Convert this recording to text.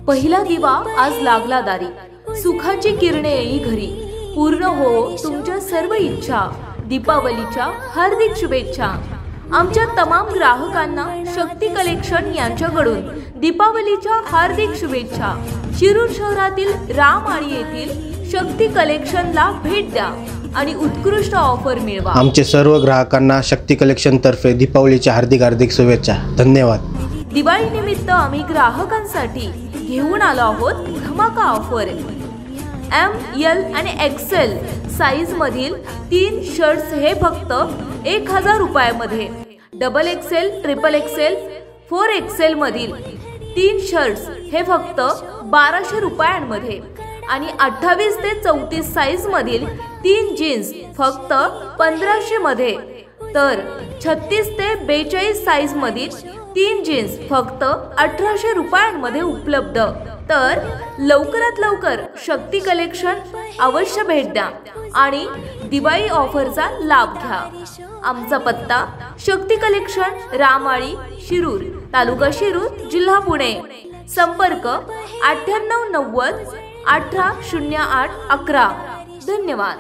पहिला दिवा आज लागला दारी, सुखाची किरणे येई घरी, पूर्ण हो तुमच्या सर्व इच्छा, दीपावलीच्या हार्दिक शुभेच्छा। आमच्या तमाम ग्राहकांना शक्ती कलेक्शन यांच्याकडून दीपावलीच्या हार्दिक शुभेच्छा। शिरूर शहरातील रामआळी येथील शक्ती कलेक्शनला भेट द्या आणि उत्कृष्ट ऑफर मिळवा। आमचे सर्व ग्राहकांना शक्ती कलेक्शन तर्फे दीपावलीच्या हार्दिक शुभेच्छा। धन्यवाद। दिवाळी निमित्त आम्ही ग्राहकांसाठी घेऊन आलो आहोत धमाका ऑफर। एम, एल आणि एक्सेल साइज मधील 3 शर्ट्स हे फक्त 1000 रुपयामध्ये, double XL, triple XL, 4 XL मधील 3 शर्ट्स हे फक्त 1200 रुपयांमध्ये आणि 28 ते 34 साइज मधील 3 जीन्स फक्त 1500 मध्ये, तर 36 ते 42 साइज मधील 3 जीन्स फक्त 1800 रुपयांमध्ये उपलब्ध। तर लवकरात लवकर शक्ती कलेक्शन अवश्य भेट द्या आणि दिवाळी ऑफरचा लाभ घ्या। आमचा पत्ता शक्ती कलेक्शन, रामआळी, शिरूर, तालुका शिरूर, जिल्हा पुणे। संपर्क 9890 1808 11। धन्यवाद।